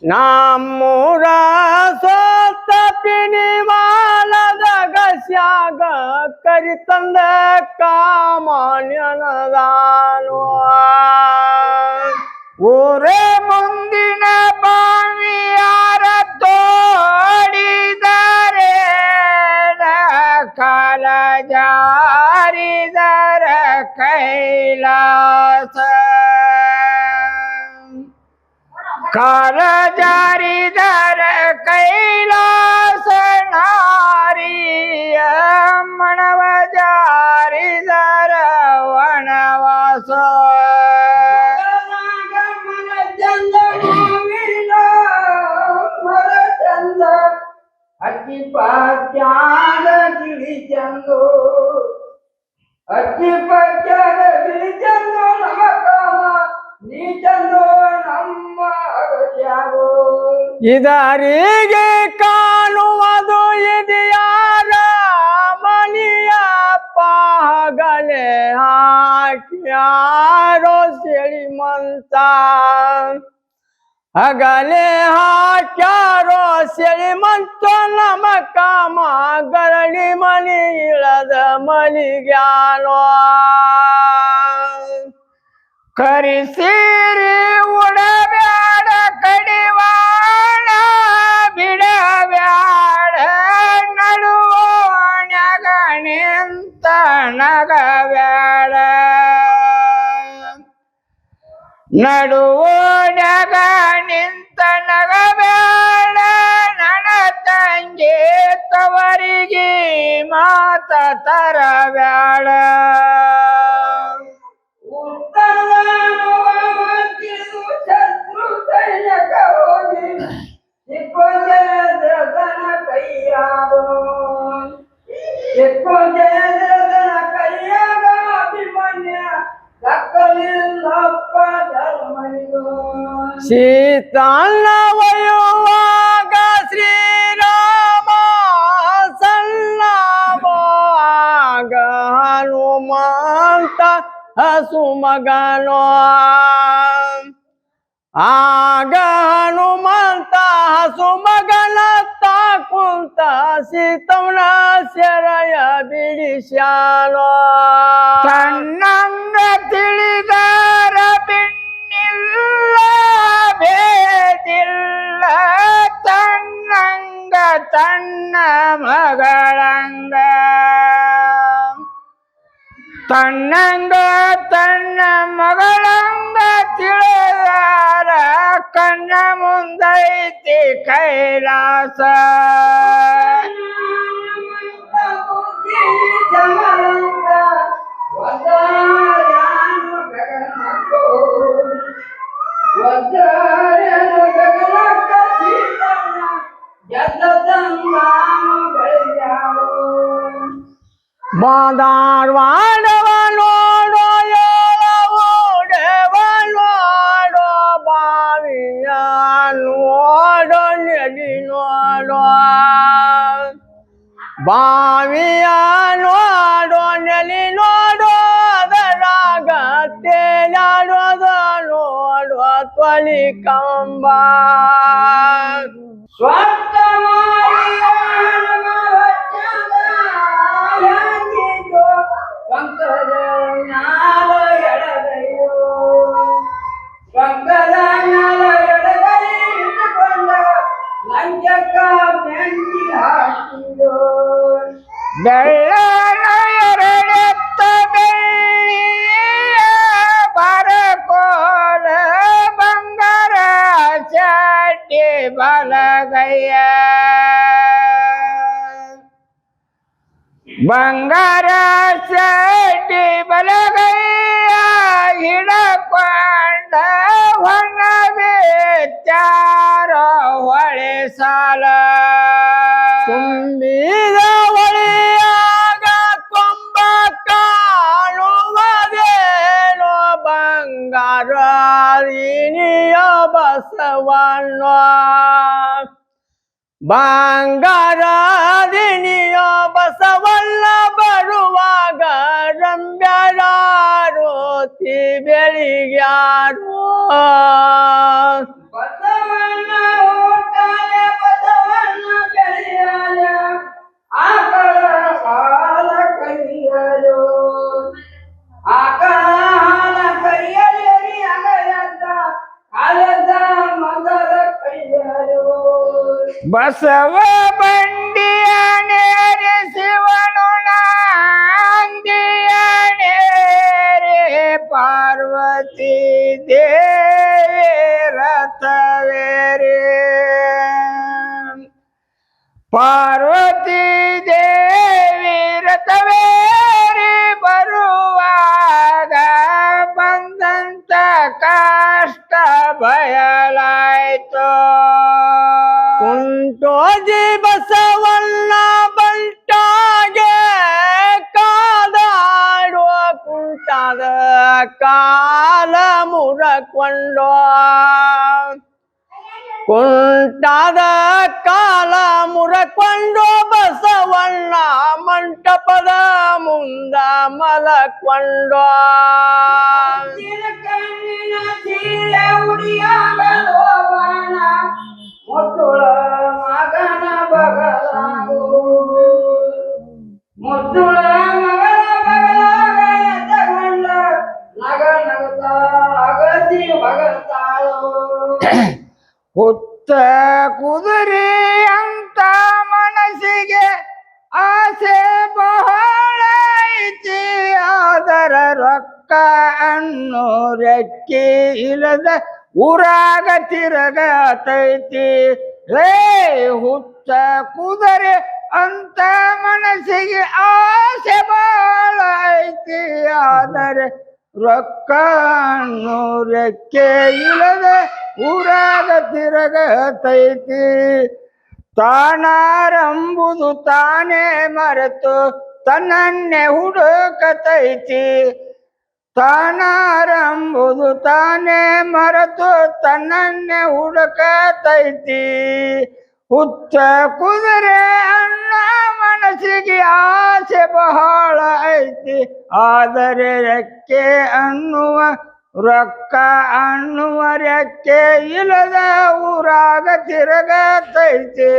ನಮ್ಮೂರ ಸೋತ ಪಿಣಿಮಾಲದ ಗಸ್ಯಾಗ ಕರಿತಂದ ಕಾಮಾನ್ಯನದಾನು ಊರೇ ಮುಂದಿನ ಬಾವಿಯಾರ ತೋಡಿದರೆ ಕಾಲ ಜಾರಿದರ ಕೈಲಾಸ ಕಾಲ ಜಾರಿದರ ಕೈಲಾಸ ನಾರಿಯ ಮಣವ ಜಾರಿದರ ವನವಾಸ ಅಕ್ಕಿ ಪತ್ಯಾದ ಗಿಳಿ ಚಂದು ಅಕ್ಕಿ ಪತ್ಯಾದ ಗಿಳಿ ಚಂದು ನಮ್ಮ ಕಾಮ ನೀ ಚಂದು ನಮ್ಮ ಅಗತ್ಯಾಗೋ ಇದರಿಗೆ ಕಾಣುವುದು ಇದೆಯಾರ ಮನಿಯ ಪಾಗಲೆ ಹಾಕ್ಯಾರೋ ಶ್ರೀಮಂತ ಹಗಲೆ ಹಾಕ್ಯಾರೋ ಶ್ರೀಮಂತ ನಮ ಕಾಮ ಗರಡಿ ಮನಿ ಇಳದ ಮನಿಗ್ಯಾನೋ ಕರಿಸೀರಿ ಉಡಬ್ಯಾಡ ಕಡಿವಾಣ ಬಿಡಬ್ಯಾಡ ನಡುವೋಣ್ಯಾಗ ನಿಂತ ನಗಬ್ಯಾಡ ನಡುವೋಣ್ಯಾಗ ನಿಂತ ನಗಬ್ಯಾಡ ನನ್ನ ತಂಗಿ ತವರಿಗೆ ಮಾತ ತರಬ್ಯಾಡ ಸೀತಾನ ಒಯ್ಯುವಾಗ ಶ್ರೀರಾಮ ಸನ್ನವಾಗ ಹನುಮಂತ ಹಸುಮಗನೋ ಆಗ ಹನುಮಂತ ಹಸುಮಗನ ಕುಂತ ಸೀತವನ ಸೆರೆಯ ಬಿಡಿಸ್ಯಾನೋ ತನ್ನಂಗ ತಿಳಿದಾರ ಬಿಣ್ಣಿಲ್ಲ ಬೇದಿಲ್ಲ ತನ್ನಂಗ ತನ್ನ ಮಗಳಂಗ ತನ್ನಂಗ ತನ್ನ ಮಗಳಂಗ ತಿಳಿದಾರ ಕಣ್ಣ ಮುಂದೈತಿ ಕೈಲಾಸ ಬಾದಾರ್ವಾಡವ ನೋಡೋ ಏಳವೋಡೆವ ನೋಡೋ ಬಾವಿಯ ನೋಡೋ ನದಿ ನೋಡೋ ಬಾವಿಯ ನೋಡೋ ನೆಲಿ ನೋಡೋ ಅದರಾಗ ತೇಲಾಡೋದು ನೋಡೋ ತ್ವಲಿ ಕಂಬ ಸ್ವಂತ ಬೆಳ್ಳನ ಎರಡೆತ್ತ ಬೆಳ್ಳಿಯ ಬರಕೋಲ ಬಂಗಾರ ಚಡ್ಡಿ ಬಲಗಯ್ಯ ಬಂಗಾರ ಚಡ್ಡಿ ಬಲಗಯ್ಯ ಹಿಡಕೊಂಡ ಹೊನ್ನ ಬೇಚಾರ ಹೊಳೆ ಸಾಲ ತುಂಬಿದ ಹೊಳೆಯಾಗ ಕೊಂಬ ಕಾಣುವುದೇನೋ ಬಂಗಾರ ಇನಿಯ ಬಸವಣ್ಣ ಬಂಗಾರ ದಿನಿಯ ಬಸವಣ್ಣ ಬರುವಾಗ ರಂಬ್ಯಾರೋತಿ ಬೆಳಿಗ್ಯಾರೋ ಬಸವಣ್ಣ ಬಸವ ಬಂಡಿಯ ನೇರೆ ಶಿವನು ನಾಂದಿಯ ನೇರೆ ಪಾರ್ವತಿ ದೇವಿ ರಥವೇರೆ ಪಾರ್ವತಿ ದೇವಿ ರಥವೇರಿ ಬರುವಾಗ ಬಂದಂತ ಕಷ್ಟ ಬಯಲಾಯ್ತು ಕುಂಟೋಜಿ ಬಸವಣ್ಣ ಬಂಟಾಗೆ ಕಾದಾಡುವ ಕುಂಟಾದ ಕಾಲ ಮುರಕೊಂಡೋ ಕುಂಟಾದ ಕಾಲ ಮುರಕೊಂಡು ಬಸವಣ್ಣ ಮಂಟಪದ ಮುಂದ ಮಲಕೊಂಡು ಮುತ್ತುಳ ಮಗನ ಬಗಲಾಗು ಮುತ್ತುಳ ಮಗನ ಬಗಲಾಗ ತಗೊಂಡ ನಗ ನಗತ ಅಗಸಿ ಬಗತಾಳು ಹುತ್ತ ಕುದುರೆ ಅಂತ ಮನಸ್ಸಿಗೆ ಆಸೆ ಬಹಳ ಐತಿ ಅದರ ರೊಕ್ಕ ಅನ್ನು ರೆಕ್ಕೆ ಇಲ್ಲದ ಊರಾಗ ತಿರಗತೈತಿ ಲೇ ಹುತ್ತ ಕುದುರೆ ಅಂತ ಮನಸ್ಸಿಗೆ ಆಸೆ ಬಹಳ ಐತಿ ಆದರೆ ರೊಕ್ಕ ಅನ್ನು ರೆಕ್ಕೆ ಇಲ್ಲದ ಊರಾಗ ತಿರಗತೈತಿ ತಾನಾರಂಬುದು ತಾನೇ ಮರೆತು ತನ್ನನ್ನೇ ಹುಡುಕತೈತಿ ತಾನಾರಂಬುದು ತಾನೇ ಮರೆತು ತನ್ನನ್ನೇ ಹುಡುಕತೈತಿ ಹುತ್ತ ಕುದುರೆ ಅನ್ನ ಮನಸ್ಸಿಗೆ ಆಸೆ ಬಹಳ ಐತಿ ಆದರೆ ರೆಕ್ಕೆ ಅನ್ನುವ ರೊಕ್ಕ ಅನ್ನುವ ರೆಕ್ಕೆ ಇಲ್ಲದ ಊರಾಗ ತಿರುಗತೈತಿ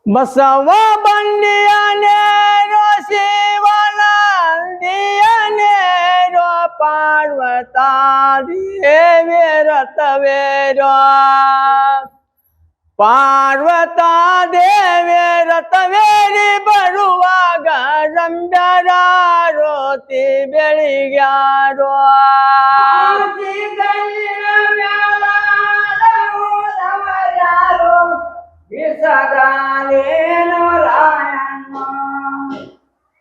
ಬಸವ ಬಂಡಿಯ ನೇರೋ ಶಿವನಂದಿಯ ನೇರೋ ಪಾರ್ವತಾ ದೇವಿ ರಥವೇರೋ ಪಾರ್ವತಾ ದೇವಿ ರಥವೇರಿ ಬರುವಾಗ ರಂಬರಾರೋತಿ ಬೆಳಿಗ್ಯಾರೋ ಬಿಸಗಾಲಿನ ರಾಯಣ್ಣ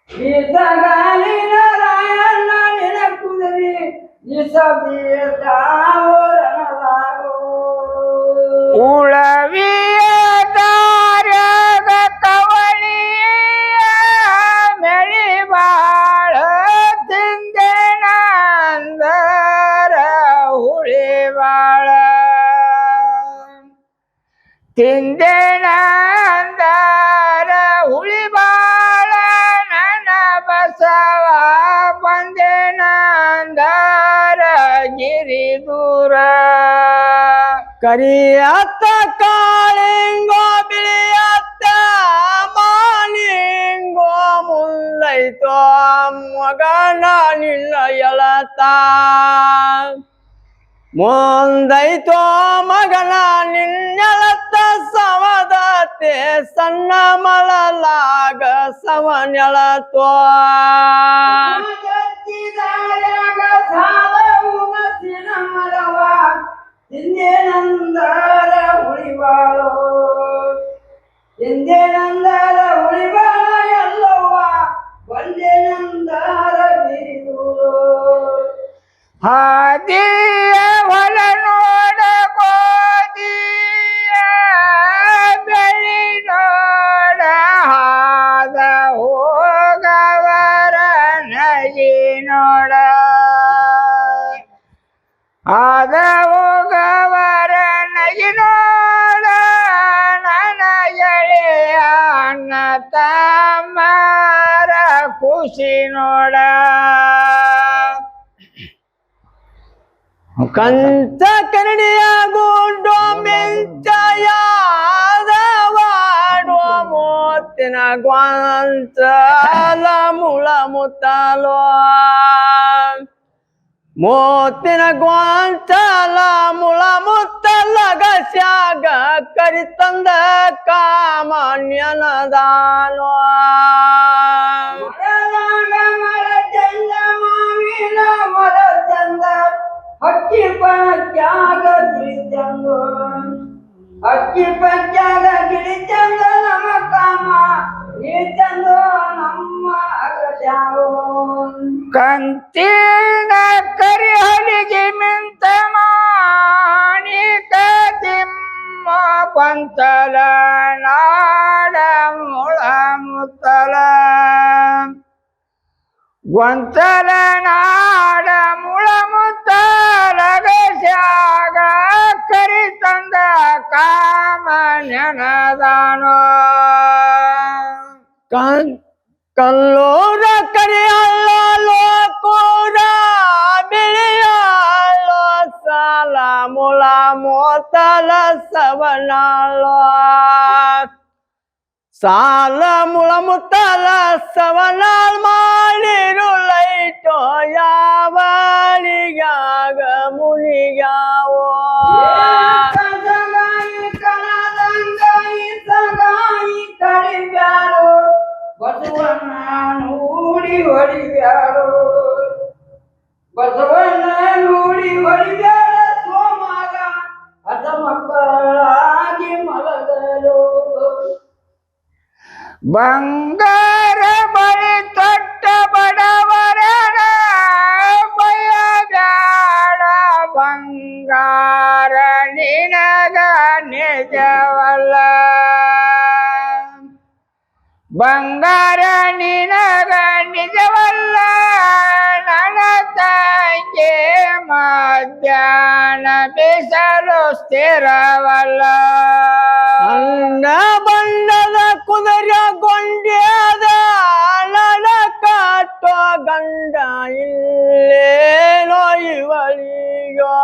ಬಿಸಗಾಲಿನ ರಾಯಣ್ಣ ನಿನ ಕುದುರಿ ಉಳವಿಯ ದಾರ್ಯಾಗ ಕವಳಿಯ ಮೆಳಿ ಬಾಳ ತಿಂದೇನ ಅಂದರ ಹುಳಿ ಬಾಳ ತಿಂದೇನ ಅಂದರ ಹುಳಿ ಬಾಳ ನನ್ನ ಬಸವ ಬಂದೇನ ಅಂದರ ಗಿರಿ ದೂರ ಕರಿಯತ್ತ ಕಾಳಿಂಗೋ ಬಿಳಿಯತ್ತ ಮಾನಿಂಗೋ ಮುಂದೈತೋ ಮಗನ ನಿನ್ನ ಎಳತ ಮುಂದೈತೋ ಮಗನ ನಿನ್ನೆಳತ್ತ ಸಮದತೆ ಸಣ್ಣ ಮಳಲಾಗ ಸಮನೆಳತೋ ಹಿಂದೇನಂದರ ಉಳಿಬಾಳು ಹಿಂದೇನಂದರ ಉಳಿಬಾಳ ಎಲ್ಲವ್ವ ಒಂದೇನಂದರ ಬಿರಿದೂರು ಹಾದಿಯ ಹೊಲ ನೋಡ ಗೋದಿಯ ಬೆಳಿ ನೋಡ ಹಾದ ಹೋಗವರ ನಗಿ ನೋಡ ಆದ ಹೋಗವರ ನಗಿ ನೋಡ ನನ್ನ ಎಳೆಯ ಅಣ್ಣ ತಮ್ಮರ ಖುಷಿ ನೋಡ ಕಂಚ ಕರಡಿಯ ಗುಂಡು ಮಿಂಚಯಾದವಾಡುವ ಮೂತಿನ ಗ್ವಾಂಚಲ ಮುಳ ಮುತ್ತಲೋ ಮೂತಿನ ಗ್ವಾಂಚಲ ಮುಳ ಅಗಸ್ಯಾಗ ಕರಿತಂದ ಕಾಮನ್ಯನದಾನೋ ಮರ ಚಂದ ಮಾವಿನ ಮರ ಚಂದ ಹಕ್ಕಿ ಪಂಚಾಗ ಗಿರಿಚಂದು ಹಕ್ಕಿ ಪಂಚಾಗ ಗಿರಿಚಂದು ನಮ್ಮ ಕಾಮ ಈ ಚಂದು ನಮ್ಮ ಅಗಸ್ಯಾವು ಕಂತಿನ ಕರಿ ಹಲಿಗೆ ಮಿಂತ ಮಾಣಿಕ ತಿಮ್ಮ ಪಂತಲ ನಾಡ ಮುಳ ಮುತ್ತಲ ಗೊಂತಲ ನಾಡ ಮುಳ ಮುತ್ತಲ ಗಸ್ಯಾಗ ಕರಿ ತಂದ ಕಾಮ ನೆನದಾನೋ ಕಲ್ಲೂರ ಕರಿಯಲ್ಲೋ ಕೂಡ ಬಿಳಿಯಲ್ಲೋ ಸಾಲ ಮುಳ ಮೋತಲ ಸವನಾಳೋ ಸಾಲ ಮುಳ ಮುತ್ತಲ ಸವನಾಳ್ ಮಾಡಿರುಳೈಟೋ ಯಾವನಿಗಾಗ ಮುನಿಗಾವೋ ಬಸವಣ್ಣ ನೋಡಿ ಹೊಡಿಬ್ಯಾಡು ಬಸವಣ್ಣ ನೋಡಿ ಹೊಡಿಬ್ಯಾಡ ಸೋಮಾಗ ಅದ ಮಕ್ಕಳಾಗಿ ಮಲಗಲು ಬಂಗಾರ ಬಳಿ ತೊಟ್ಟ ಬಡವರನ ಬಯಬ್ಯಾಡ ಬಂಗಾರ ನಿನಗ ನಿಜವಲ್ಲ ಬಂಗಾರ ನಿನಗ ನಿಜವಲ್ಲ ನನ್ನ ತಂಗೆ ಮಧ್ಯಾಹ್ನ ಬಿಸಲು ಸ್ಥಿರವಲ್ಲ ಅನ್ನ ಬಣ್ಣದ ಕುದುರೆ ಗೊಂಡ್ಯದ ನಡ ಕಾಟೋ ಗಂಡ ಇಲ್ಲೇನೋ ಇವಳಿಗೋ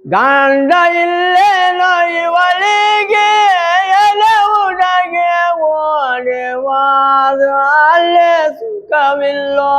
ಗಂಡ ಇಲ್ಲೇನೋ ಇವಳಿಗೆ ಎಲೆ ಉಡಗೆ ಓಡಿವಾದ ಅಲ್ಲೇ ಸುಖವಿಲ್ಲೋ